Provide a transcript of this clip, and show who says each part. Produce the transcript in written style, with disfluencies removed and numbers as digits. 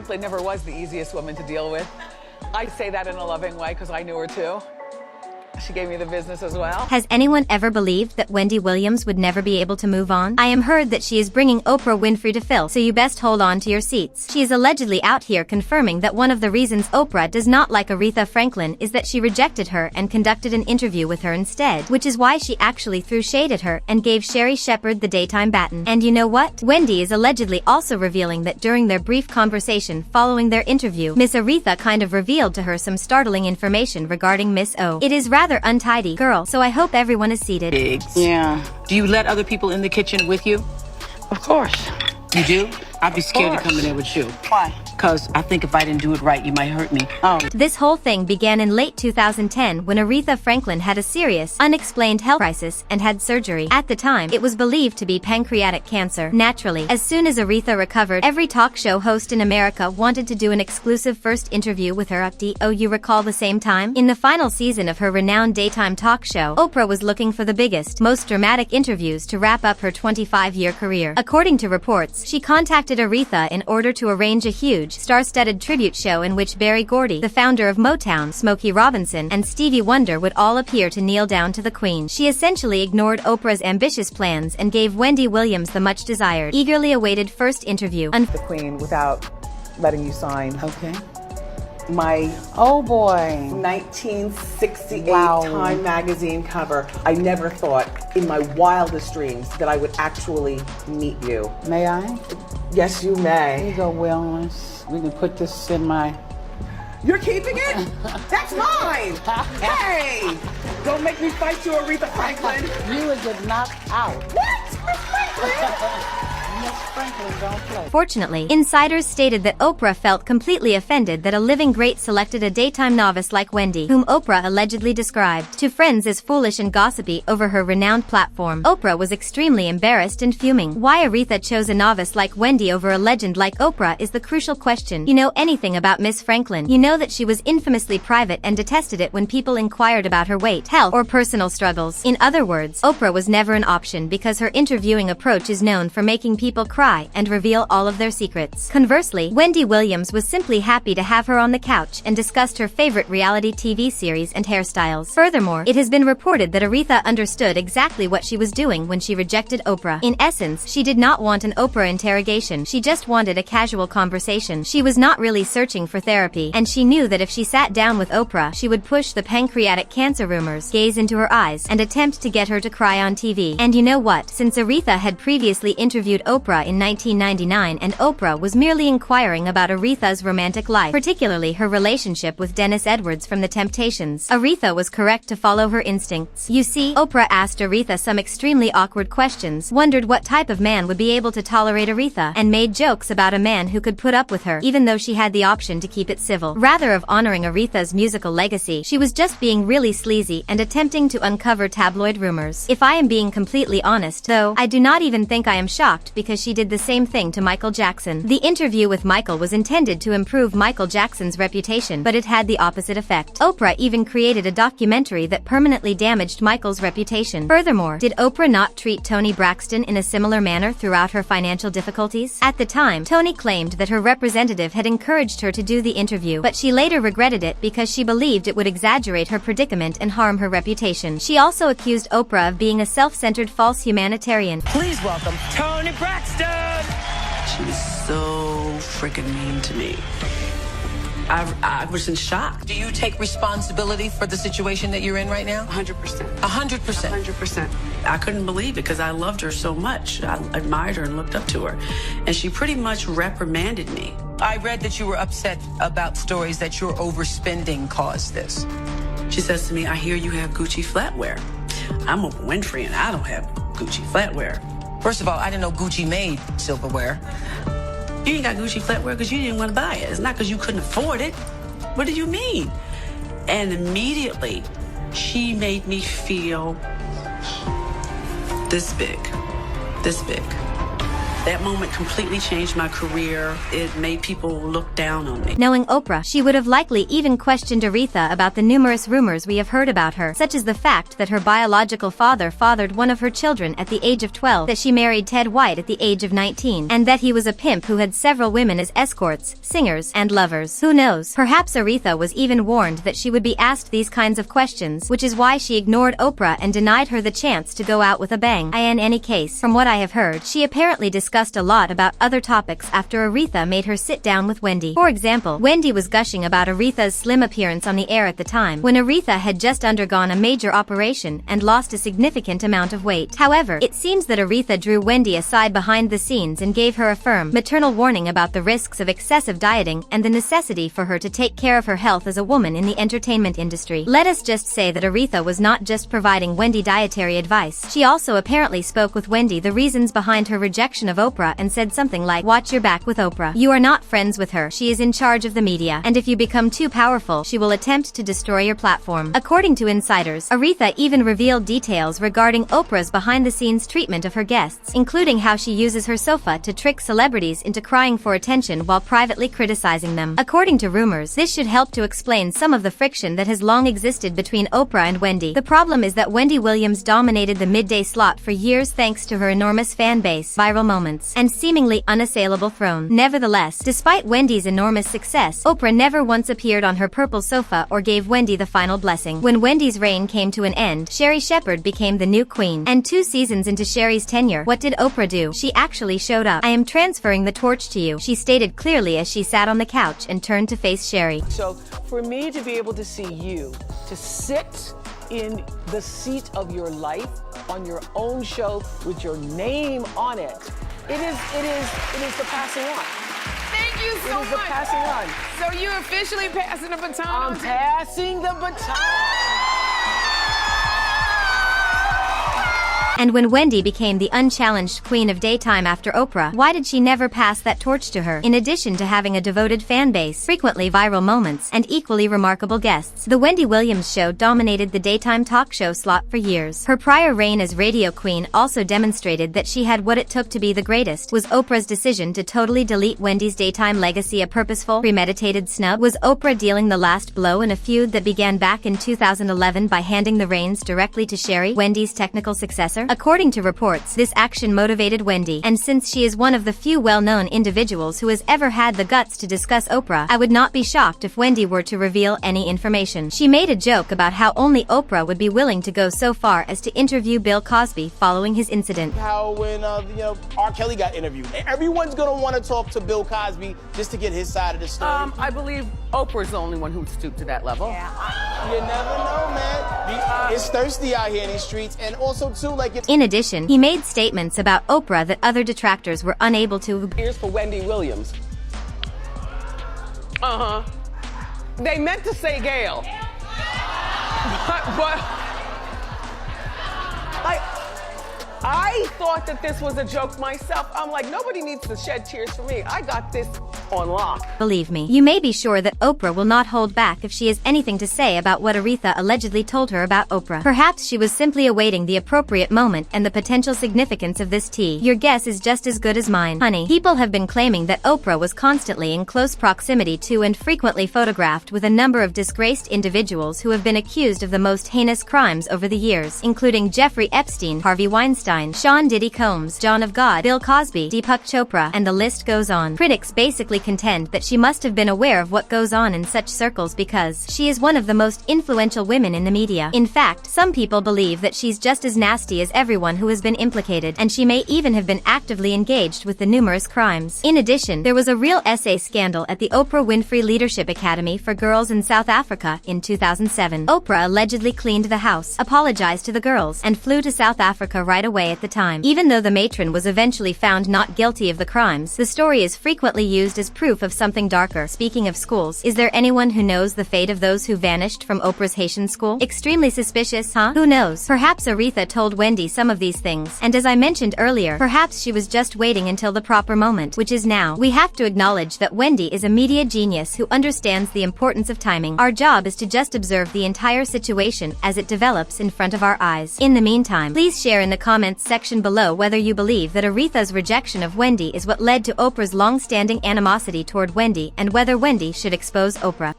Speaker 1: Franklin never was the easiest woman to deal with. I say that in a loving way because I knew her too. She gave me the business as well.
Speaker 2: Has anyone ever believed that Wendy Williams would never be able to move on? I am heard that she is bringing Oprah Winfrey to Phil, so you best hold on to your seats. She is allegedly out here confirming that one of the reasons Oprah does not like Aretha Franklin is that she rejected her and conducted an interview with her instead, which is why she actually threw shade at her and gave Sherri Shepherd the daytime baton. And you know what? Wendy is allegedly also revealing that during their brief conversation following their interview, Miss Aretha kind of revealed to her some startling information regarding Miss O. It is rather untidy, girl, so I hope everyone is seated.
Speaker 3: Yeah.
Speaker 4: Do you let other people in the kitchen with you?
Speaker 3: Of course.
Speaker 4: You do? I'd be scared to come in there with you.
Speaker 3: Why?
Speaker 4: Because I think if I didn't do it right, you might hurt me.
Speaker 3: Oh.
Speaker 2: This whole thing began in late 2010 when Aretha Franklin had a serious, unexplained health crisis and had surgery. At the time, it was believed to be pancreatic cancer. Naturally, as soon as Aretha recovered, every talk show host in America wanted to do an exclusive first interview with her. Do you recall the same time? In the final season of her renowned daytime talk show, Oprah was looking for the biggest, most dramatic interviews to wrap up her 25-year career. According to reports, she contacted Aretha in order to arrange a huge, star-studded tribute show in which Berry Gordy, the founder of Motown, Smokey Robinson, and Stevie Wonder would all appear to kneel down to the Queen. She essentially ignored Oprah's ambitious plans and gave Wendy Williams the much-desired, eagerly awaited first interview.
Speaker 1: The Queen without letting you sign.
Speaker 3: Okay.
Speaker 1: My
Speaker 3: Oh boy.
Speaker 1: 1968
Speaker 3: Wow.
Speaker 1: Time magazine cover. I never thought in my wildest dreams that I would actually meet you.
Speaker 3: May I?
Speaker 1: Yes, you
Speaker 3: Here
Speaker 1: may.
Speaker 3: you go, Wellness. We can put this in my...
Speaker 1: You're keeping it? That's mine! Hey! Don't make me fight you, Aretha Franklin.
Speaker 3: You would get knocked out.
Speaker 1: What? Miss Franklin?
Speaker 3: Miss Franklin don't play.
Speaker 2: Fortunately, insiders stated that Oprah felt completely offended that a living great selected a daytime novice like Wendy, whom Oprah allegedly described to friends as foolish and gossipy over her renowned platform. Oprah was extremely embarrassed and fuming. Why Aretha chose a novice like Wendy over a legend like Oprah is the crucial question. You know anything about Miss Franklin, you know that she was infamously private and detested it when people inquired about her weight, health, or personal struggles. In other words, Oprah was never an option because her interviewing approach is known for making people cry and reveal all of their secrets. Conversely, Wendy Williams was simply happy to have her on the couch and discussed her favorite reality TV series and hairstyles. Furthermore, it has been reported that Aretha understood exactly what she was doing when she rejected Oprah. In essence, she did not want an Oprah interrogation, she just wanted a casual conversation. She was not really searching for therapy, and she knew that if she sat down with Oprah, she would push the pancreatic cancer rumors, gaze into her eyes, and attempt to get her to cry on TV. And you know what? Since Aretha had previously interviewed Oprah in 1999 and Oprah was merely inquiring about Aretha's romantic life, particularly her relationship with Dennis Edwards from The Temptations, Aretha was correct to follow her instincts. You see, Oprah asked Aretha some extremely awkward questions, wondered what type of man would be able to tolerate Aretha, and made jokes about a man who could put up with her, even though she had the option to keep it civil. Rather of honoring Aretha's musical legacy, she was just being really sleazy and attempting to uncover tabloid rumors. If I am being completely honest, though, I do not even think I am shocked because she did the same thing to Michael Jackson. The interview with Michael was intended to improve Michael Jackson's reputation, but it had the opposite effect. Oprah even created a documentary that permanently damaged Michael's reputation. Furthermore, did Oprah not treat Toni Braxton in a similar manner throughout her financial difficulties? At the time, Toni claimed that her representative had encouraged her to do the interview, but she later regretted it because she believed it would exaggerate her predicament and harm her reputation. She also accused Oprah of being a self-centered false humanitarian.
Speaker 4: Please welcome Toni Braxton!
Speaker 5: She was so freaking mean to me. I was in shock.
Speaker 4: Do you take responsibility for the situation that you're in right now?
Speaker 5: 100%.
Speaker 4: 100%?
Speaker 5: 100%. I couldn't believe it because I loved her so much. I admired her and looked up to her. And she pretty much reprimanded me.
Speaker 4: I read that you were upset about stories that your overspending caused this.
Speaker 5: She says to me, I hear you have Gucci flatware. I'm Oprah Winfrey and I don't have Gucci flatware.
Speaker 4: First of all, I didn't know Gucci made silverware.
Speaker 5: You ain't got Gucci flatware because you didn't want to buy it. It's not because you couldn't afford it. What do you mean? And immediately, she made me feel this big. This big. That moment completely changed my career. It made people look down on me.
Speaker 2: Knowing Oprah, she would have likely even questioned Aretha about the numerous rumors we have heard about her, such as the fact that her biological father fathered one of her children at the age of 12, that she married Ted White at the age of 19, and that he was a pimp who had several women as escorts, singers, and lovers. Who knows? Perhaps Aretha was even warned that she would be asked these kinds of questions, which is why she ignored Oprah and denied her the chance to go out with a bang. In any case, from what I have heard, she apparently discussed a lot about other topics after Aretha made her sit down with Wendy. For example, Wendy was gushing about Aretha's slim appearance on the air at the time, when Aretha had just undergone a major operation and lost a significant amount of weight. However, it seems that Aretha drew Wendy aside behind the scenes and gave her a firm, maternal warning about the risks of excessive dieting and the necessity for her to take care of her health as a woman in the entertainment industry. Let us just say that Aretha was not just providing Wendy dietary advice. She also apparently spoke with Wendy the reasons behind her rejection of Oprah and said something like, "Watch your back with Oprah. You are not friends with her. She is in charge of the media, and if you become too powerful, she will attempt to destroy your platform." According to insiders, Aretha even revealed details regarding Oprah's behind-the-scenes treatment of her guests, including how she uses her sofa to trick celebrities into crying for attention while privately criticizing them. According to rumors, this should help to explain some of the friction that has long existed between Oprah and Wendy. The problem is that Wendy Williams dominated the midday slot for years thanks to her enormous fan base, viral moments, and seemingly unassailable throne. Nevertheless, despite Wendy's enormous success, Oprah never once appeared on her purple sofa or gave Wendy the final blessing. When Wendy's reign came to an end, Sherri Shepherd became the new queen. And 2 seasons into Sherri's tenure, what did Oprah do? She actually showed up. "I am transferring the torch to you," she stated clearly as she sat on the couch and turned to face Sherri.
Speaker 1: So for me to be able to see you, to sit in the seat of your life on your own show with your name on it, it is the passing on.
Speaker 6: Thank you so
Speaker 1: It is the
Speaker 6: much.
Speaker 1: passing on.
Speaker 6: So you officially passing the baton
Speaker 1: I'm
Speaker 6: on to
Speaker 1: passing the baton.
Speaker 2: And when Wendy became the unchallenged queen of daytime after Oprah, why did she never pass that torch to her? In addition to having a devoted fan base, frequently viral moments, and equally remarkable guests, the Wendy Williams show dominated the daytime talk show slot for years. Her prior reign as radio queen also demonstrated that she had what it took to be the greatest. Was Oprah's decision to totally delete Wendy's daytime legacy a purposeful, premeditated snub? Was Oprah dealing the last blow in a feud that began back in 2011 by handing the reins directly to Sherri, Wendy's technical successor? According to reports, this action motivated Wendy, and since she is one of the few well-known individuals who has ever had the guts to discuss Oprah, I would not be shocked if Wendy were to reveal any information. She made a joke about how only Oprah would be willing to go so far as to interview Bill Cosby following his incident.
Speaker 7: How when R. Kelly got interviewed, everyone's gonna want to talk to Bill Cosby just to get his side of the story.
Speaker 1: I believe Oprah's the only one who stooped to that level.
Speaker 7: You never know, man. It's thirsty out here in these streets, and also too, like it's.
Speaker 2: In addition, he made statements about Oprah that other detractors were unable to.
Speaker 1: Here's for Wendy Williams. They meant to say Gail. But I thought that this was a joke myself. I'm like, nobody needs to shed tears for me. I got this on lock.
Speaker 2: Believe me, you may be sure that Oprah will not hold back if she has anything to say about what Aretha allegedly told her about Oprah. Perhaps she was simply awaiting the appropriate moment and the potential significance of this tea. Your guess is just as good as mine. Honey, people have been claiming that Oprah was constantly in close proximity to and frequently photographed with a number of disgraced individuals who have been accused of the most heinous crimes over the years, including Jeffrey Epstein, Harvey Weinstein, Sean Diddy Combs, John of God, Bill Cosby, Deepak Chopra, and the list goes on. Critics basically contend that she must have been aware of what goes on in such circles because she is one of the most influential women in the media. In fact, some people believe that she's just as nasty as everyone who has been implicated, and she may even have been actively engaged with the numerous crimes. In addition, there was a real essay scandal at the Oprah Winfrey Leadership Academy for Girls in South Africa in 2007. Oprah allegedly cleaned the house, apologized to the girls, and flew to South Africa right away at the time. Even though the matron was eventually found not guilty of the crimes, the story is frequently used as is proof of something darker. Speaking of schools, is there anyone who knows the fate of those who vanished from Oprah's Haitian school? Extremely suspicious, huh? Who knows? Perhaps Aretha told Wendy some of these things, and as I mentioned earlier, perhaps she was just waiting until the proper moment, which is now. We have to acknowledge that Wendy is a media genius who understands the importance of timing. Our job is to just observe the entire situation as it develops in front of our eyes. In the meantime, please share in the comments section below whether you believe that Aretha's rejection of Wendy is what led to Oprah's long-standing animosity toward Wendy and whether Wendy should expose Oprah.